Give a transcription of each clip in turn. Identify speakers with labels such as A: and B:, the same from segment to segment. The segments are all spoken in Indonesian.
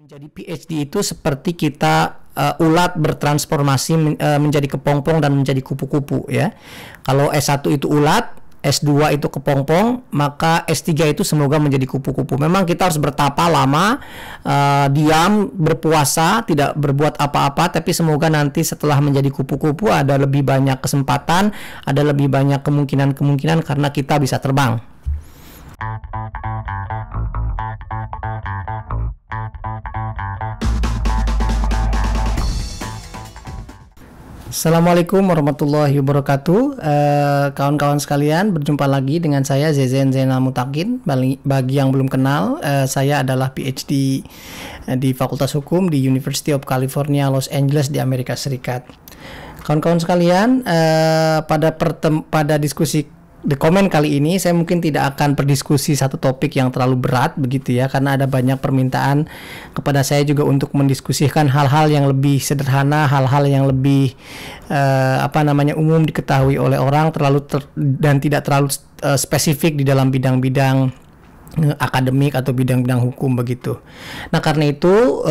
A: Menjadi PhD itu seperti kita ulat bertransformasi menjadi kepompong dan menjadi kupu-kupu ya. Kalau S1 itu ulat, S2 itu kepompong, maka S3 itu semoga menjadi kupu-kupu. Memang kita harus bertapa lama, diam, berpuasa, tidak berbuat apa-apa, tapi semoga nanti setelah menjadi kupu-kupu ada lebih banyak kesempatan, ada lebih banyak kemungkinan-kemungkinan karena kita bisa terbang. Assalamualaikum warahmatullahi wabarakatuh. Kawan-kawan sekalian, berjumpa lagi dengan saya Zezen Zainal Mutakin. Bagi yang belum kenal, saya adalah PhD di Fakultas Hukum di University of California, Los Angeles di Amerika Serikat. Kawan-kawan sekalian, pada diskusi di komen kali ini saya mungkin tidak akan berdiskusi satu topik yang terlalu berat begitu ya, karena ada banyak permintaan kepada saya juga untuk mendiskusikan hal-hal yang lebih sederhana, hal-hal yang lebih umum diketahui oleh orang, dan tidak terlalu spesifik di dalam bidang-bidang akademik atau bidang-bidang hukum begitu. Nah, karena itu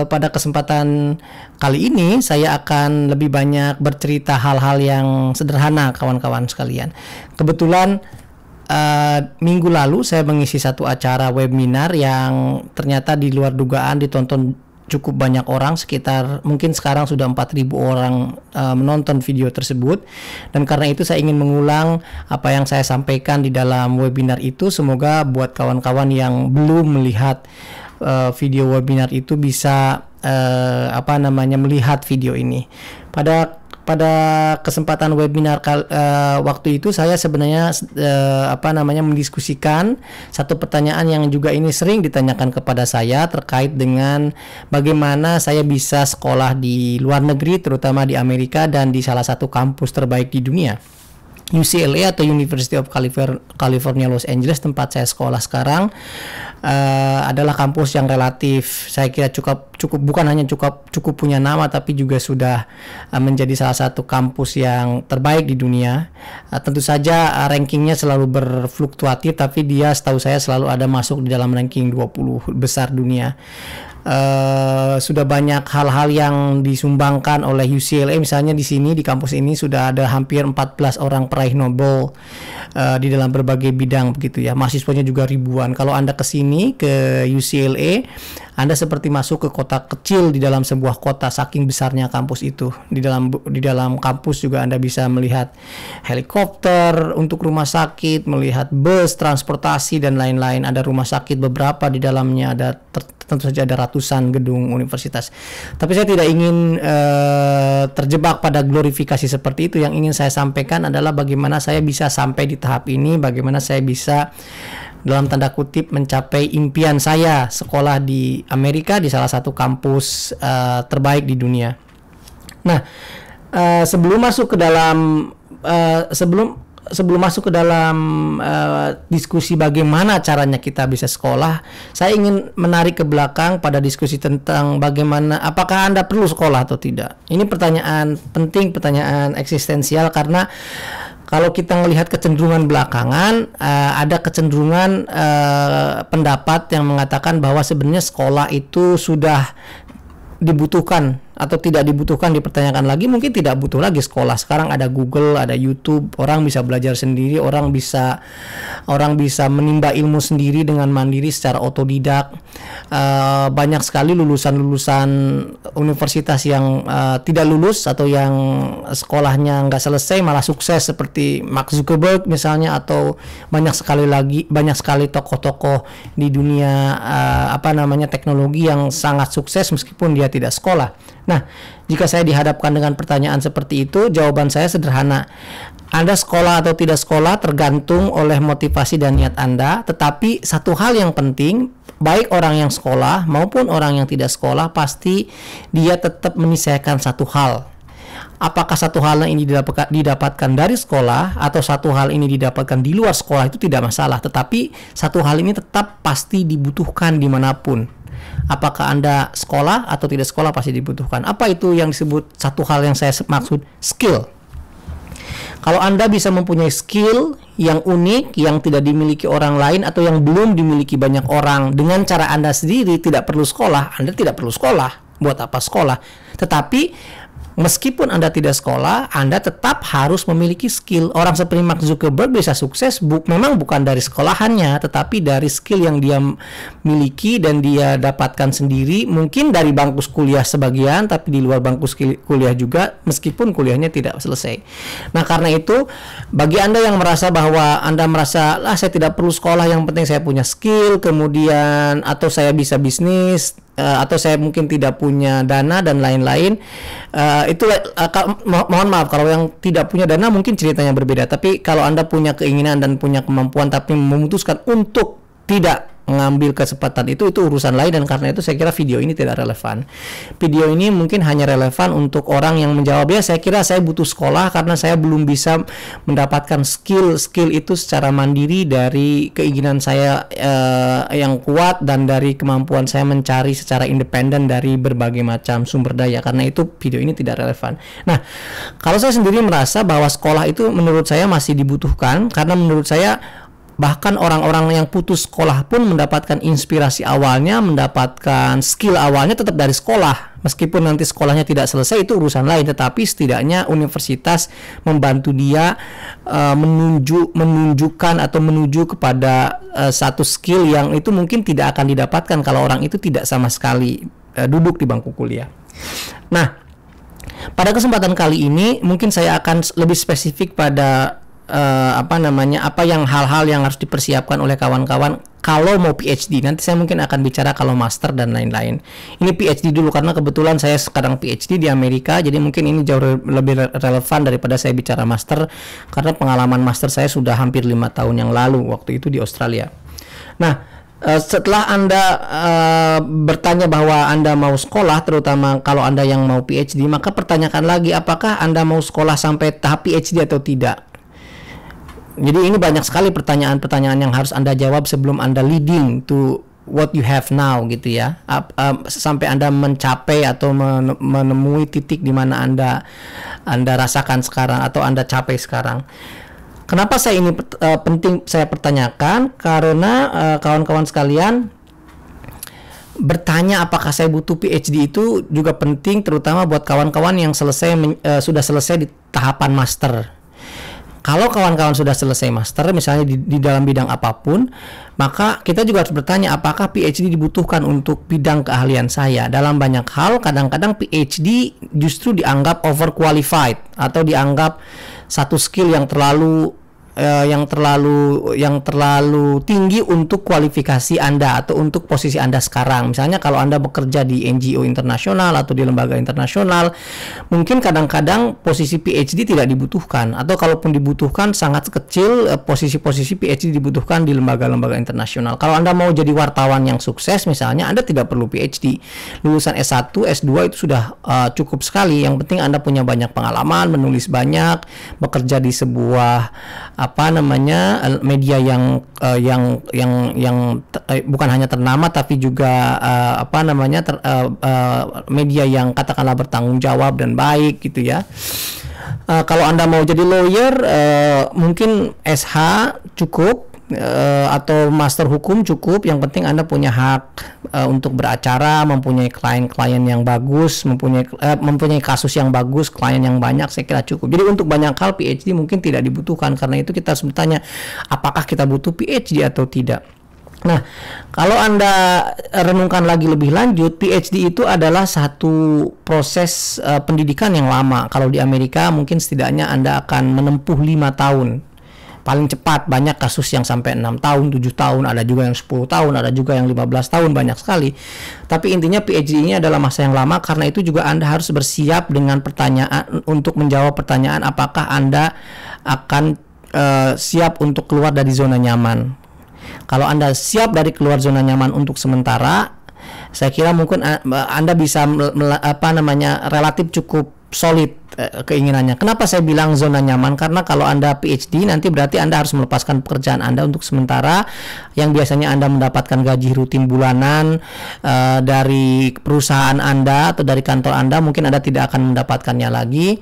A: pada kesempatan kali ini saya akan lebih banyak bercerita hal-hal yang sederhana kawan-kawan sekalian. Kebetulan minggu lalu saya mengisi satu acara webinar yang ternyata di luar dugaan ditonton cukup banyak orang, sekitar mungkin sekarang sudah 4.000 orang menonton video tersebut. Dan karena itu saya ingin mengulang apa yang saya sampaikan di dalam webinar itu. Semoga buat kawan-kawan yang belum melihat video webinar itu bisa melihat video ini. Pada kesempatan webinar waktu itu saya sebenarnya mendiskusikan satu pertanyaan yang juga ini sering ditanyakan kepada saya terkait dengan bagaimana saya bisa sekolah di luar negeri, terutama di Amerika dan di salah satu kampus terbaik di dunia. UCLA atau University of California Los Angeles, tempat saya sekolah sekarang, adalah kampus yang relatif saya kira cukup bukan hanya cukup punya nama, tapi juga sudah menjadi salah satu kampus yang terbaik di dunia. Tentu saja rankingnya selalu berfluktuatif, tapi dia setahu saya selalu ada masuk di dalam ranking 20 besar dunia. Sudah banyak hal-hal yang disumbangkan oleh UCLA, misalnya di sini di kampus ini sudah ada hampir 14 orang peraih Nobel di dalam berbagai bidang begitu ya. Mahasiswanya juga ribuan. Kalau Anda ke sini ke UCLA, Anda seperti masuk ke kota kecil di dalam sebuah kota, saking besarnya kampus itu. Di dalam kampus juga Anda bisa melihat helikopter untuk rumah sakit, melihat bus transportasi dan lain-lain. Ada rumah sakit beberapa di dalamnya, tentu saja ada ratusan gedung universitas. Tapi saya tidak ingin terjebak pada glorifikasi seperti itu. Yang ingin saya sampaikan adalah bagaimana saya bisa sampai di tahap ini, bagaimana saya bisa dalam tanda kutip mencapai impian saya sekolah di Amerika di salah satu kampus terbaik di dunia. Nah, sebelum masuk ke dalam diskusi bagaimana caranya kita bisa sekolah, saya ingin menarik ke belakang pada diskusi tentang bagaimana, apakah Anda perlu sekolah atau tidak. Ini pertanyaan penting, pertanyaan eksistensial, karena kalau kita melihat kecenderungan belakangan, ada kecenderungan pendapat yang mengatakan bahwa sebenarnya sekolah itu sudah dibutuhkan atau tidak dibutuhkan, dipertanyakan lagi. Mungkin tidak butuh lagi sekolah. Sekarang ada Google, ada YouTube, orang bisa belajar sendiri, orang bisa menimba ilmu sendiri dengan mandiri secara otodidak. Banyak sekali lulusan universitas yang tidak lulus atau yang sekolahnya nggak selesai malah sukses, seperti Mark Zuckerberg misalnya, atau banyak sekali tokoh-tokoh di dunia teknologi yang sangat sukses meskipun dia tidak sekolah. Nah, jika saya dihadapkan dengan pertanyaan seperti itu, jawaban saya sederhana. Anda sekolah atau tidak sekolah tergantung oleh motivasi dan niat Anda, tetapi satu hal yang penting, baik orang yang sekolah maupun orang yang tidak sekolah, pasti dia tetap menyesuaikan satu hal. Apakah satu hal ini didapatkan dari sekolah atau satu hal ini didapatkan di luar sekolah, itu tidak masalah, tetapi satu hal ini tetap pasti dibutuhkan dimanapun. Apakah Anda sekolah atau tidak sekolah, pasti dibutuhkan. Apa itu yang disebut satu hal yang saya maksud skill? Kalau Anda bisa mempunyai skill yang unik, yang tidak dimiliki orang lain atau yang belum dimiliki banyak orang. Dengan cara Anda sendiri tidak perlu sekolah, Anda tidak perlu sekolah. Buat apa sekolah? Tetapi meskipun Anda tidak sekolah, Anda tetap harus memiliki skill. Orang seperti Mark Zuckerberg bisa sukses memang bukan dari sekolahannya, tetapi dari skill yang dia miliki dan dia dapatkan sendiri. Mungkin dari bangku kuliah sebagian, tapi di luar bangku kuliah juga, meskipun kuliahnya tidak selesai. Nah, karena itu, bagi Anda yang merasa bahwa Anda merasa, saya tidak perlu sekolah, yang penting saya punya skill, kemudian, atau saya bisa bisnis, atau saya mungkin tidak punya dana dan lain-lain, itu mohon maaf kalau yang tidak punya dana mungkin ceritanya berbeda. Tapi kalau Anda punya keinginan dan punya kemampuan tapi memutuskan untuk tidak mengambil kesempatan itu urusan lain, dan karena itu saya kira video ini tidak relevan. Video ini mungkin hanya relevan untuk orang yang menjawab, ya saya kira saya butuh sekolah karena saya belum bisa mendapatkan skill itu secara mandiri dari keinginan saya yang kuat dan dari kemampuan saya mencari secara independen dari berbagai macam sumber daya. Karena itu video ini tidak relevan. Nah, kalau saya sendiri merasa bahwa sekolah itu menurut saya masih dibutuhkan, karena menurut saya bahkan orang-orang yang putus sekolah pun mendapatkan inspirasi awalnya, mendapatkan skill awalnya tetap dari sekolah. Meskipun nanti sekolahnya tidak selesai, itu urusan lain, tetapi setidaknya universitas membantu dia menunjukkan atau menuju kepada satu skill yang itu mungkin tidak akan didapatkan kalau orang itu tidak sama sekali duduk di bangku kuliah. Nah, pada kesempatan kali ini mungkin saya akan lebih spesifik pada hal-hal yang harus dipersiapkan oleh kawan-kawan kalau mau PhD. Nanti saya mungkin akan bicara kalau master dan lain-lain. Ini PhD dulu karena kebetulan saya sekarang PhD di Amerika, jadi mungkin ini jauh lebih relevan daripada saya bicara master, karena pengalaman master saya sudah hampir 5 tahun yang lalu, waktu itu di Australia. Nah, setelah Anda bertanya bahwa Anda mau sekolah, terutama kalau Anda yang mau PhD, maka pertanyakan lagi, apakah Anda mau sekolah sampai tahap PhD atau tidak? Jadi ini banyak sekali pertanyaan-pertanyaan yang harus Anda jawab sebelum Anda leading to what you have now, gitu ya. Sampai Anda mencapai atau menemui titik di mana Anda rasakan sekarang atau Anda capai sekarang. Kenapa penting saya pertanyakan? Karena kawan-kawan sekalian, bertanya apakah saya butuh PhD itu juga penting, terutama buat kawan-kawan yang sudah selesai di tahapan master. Kalau kawan-kawan sudah selesai master, misalnya di dalam bidang apapun, maka kita juga harus bertanya apakah PhD dibutuhkan untuk bidang keahlian saya. Dalam banyak hal, kadang-kadang PhD justru dianggap overqualified atau dianggap satu skill yang terlalu tinggi untuk kualifikasi Anda atau untuk posisi Anda sekarang. Misalnya kalau Anda bekerja di NGO internasional atau di lembaga internasional, mungkin kadang-kadang posisi PhD tidak dibutuhkan, atau kalaupun dibutuhkan sangat kecil. Posisi-posisi PhD dibutuhkan di lembaga-lembaga internasional. Kalau Anda mau jadi wartawan yang sukses misalnya, Anda tidak perlu PhD. Lulusan S1, S2 itu sudah cukup sekali. Yang penting Anda punya banyak pengalaman, menulis banyak, bekerja di sebuah media yang bukan hanya ternama tapi juga media yang katakanlah bertanggung jawab dan baik, gitu ya. Kalau Anda mau jadi lawyer, mungkin SH cukup, atau master hukum cukup. Yang penting Anda punya hak untuk beracara, mempunyai klien-klien yang bagus, mempunyai kasus yang bagus, klien yang banyak, saya kira cukup. Jadi untuk banyak hal PhD mungkin tidak dibutuhkan. Karena itu kita harus bertanya apakah kita butuh PhD atau tidak. Nah, kalau Anda renungkan lagi lebih lanjut, PhD itu adalah satu proses pendidikan yang lama. Kalau di Amerika mungkin setidaknya Anda akan menempuh 5 tahun. Paling cepat, banyak kasus yang sampai 6 tahun, 7 tahun, ada juga yang 10 tahun, ada juga yang 15 tahun, banyak sekali. Tapi intinya PhD ini adalah masa yang lama, karena itu juga Anda harus bersiap dengan pertanyaan untuk menjawab pertanyaan apakah Anda akan siap untuk keluar dari zona nyaman. Kalau Anda siap dari keluar zona nyaman untuk sementara, saya kira mungkin Anda bisa relatif cukup solid keinginannya. Kenapa saya bilang zona nyaman? Karena kalau Anda PhD nanti berarti Anda harus melepaskan pekerjaan Anda untuk sementara yang biasanya Anda mendapatkan gaji rutin bulanan dari perusahaan Anda atau dari kantor Anda, mungkin Anda tidak akan mendapatkannya lagi.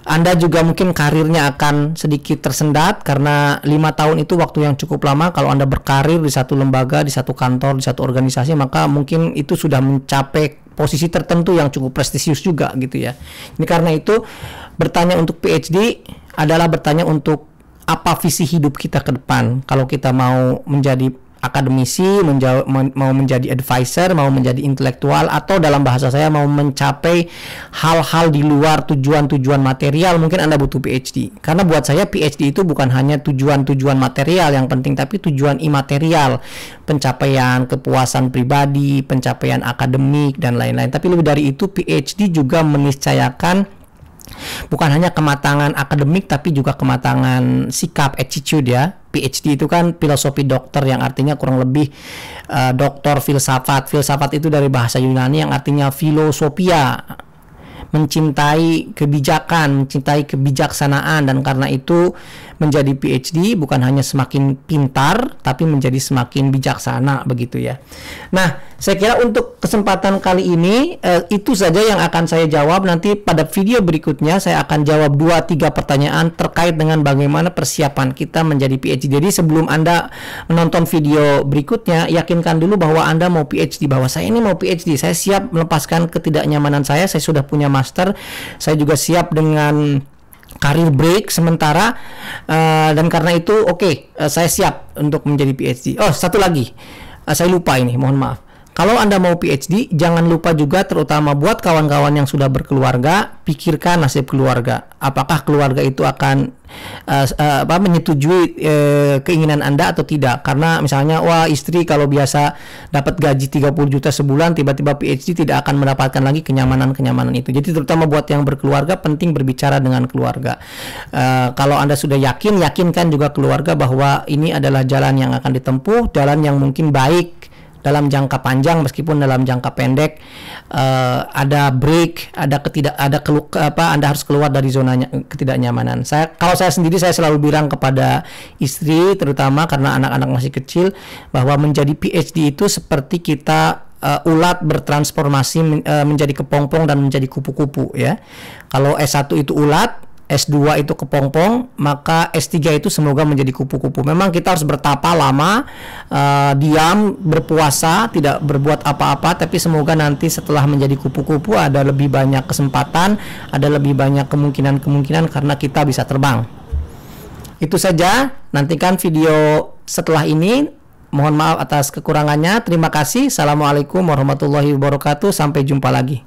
A: Anda juga mungkin karirnya akan sedikit tersendat karena 5 tahun itu waktu yang cukup lama. Kalau Anda berkarir di satu lembaga, di satu kantor, di satu organisasi, maka mungkin itu sudah mencapai posisi tertentu yang cukup prestisius juga gitu ya. Ini karena itu bertanya untuk PhD adalah bertanya untuk apa visi hidup kita ke depan. Kalau kita mau menjadi akademisi, mau menjadi advisor, mau menjadi intelektual, atau dalam bahasa saya mau mencapai hal-hal di luar tujuan-tujuan material, mungkin Anda butuh PhD. Karena buat saya PhD itu bukan hanya tujuan-tujuan material yang penting, tapi tujuan imaterial, pencapaian kepuasan pribadi, pencapaian akademik, dan lain-lain. Tapi lebih dari itu, PhD juga meniscayakan bukan hanya kematangan akademik, tapi juga kematangan sikap, attitude ya. PhD itu kan filosofi dokter, yang artinya kurang lebih doktor filsafat. Filsafat itu dari bahasa Yunani yang artinya filosofia, mencintai kebijakan, mencintai kebijaksanaan. Dan karena itu menjadi PhD bukan hanya semakin pintar, tapi menjadi semakin bijaksana, begitu ya. Nah, saya kira untuk kesempatan kali ini itu saja yang akan saya jawab. Nanti pada video berikutnya saya akan jawab 2-3 pertanyaan terkait dengan bagaimana persiapan kita menjadi PhD. Jadi sebelum Anda menonton video berikutnya, yakinkan dulu bahwa Anda mau PhD, bahwa saya ini mau PhD, saya siap melepaskan ketidaknyamanan saya sudah punya master, saya juga siap dengan karir break sementara, dan karena itu saya siap untuk menjadi PhD. Oh, satu lagi, saya lupa ini, mohon maaf. Kalau Anda mau PhD, jangan lupa juga, terutama buat kawan-kawan yang sudah berkeluarga, pikirkan nasib keluarga. Apakah keluarga itu akan menyetujui keinginan Anda atau tidak? Karena misalnya, wah, istri kalau biasa dapat gaji 30 juta sebulan, tiba-tiba PhD tidak akan mendapatkan lagi kenyamanan-kenyamanan itu. Jadi terutama buat yang berkeluarga, penting berbicara dengan keluarga. Kalau Anda sudah yakinkan juga keluarga bahwa ini adalah jalan yang akan ditempuh, jalan yang mungkin baik dalam jangka panjang, meskipun dalam jangka pendek ada break, Anda harus keluar dari zona ketidaknyamanan. Kalau saya sendiri, saya selalu bilang kepada istri, terutama karena anak-anak masih kecil, bahwa menjadi PhD itu seperti kita ulat bertransformasi menjadi kepompong dan menjadi kupu-kupu ya. Kalau S1 itu ulat, S2 itu kepompong, maka S3 itu semoga menjadi kupu-kupu. Memang kita harus bertapa lama, diam, berpuasa, tidak berbuat apa-apa, tapi semoga nanti setelah menjadi kupu-kupu ada lebih banyak kesempatan, ada lebih banyak kemungkinan-kemungkinan karena kita bisa terbang. Itu saja, nantikan video setelah ini. Mohon maaf atas kekurangannya. Terima kasih. Assalamualaikum warahmatullahi wabarakatuh. Sampai jumpa lagi.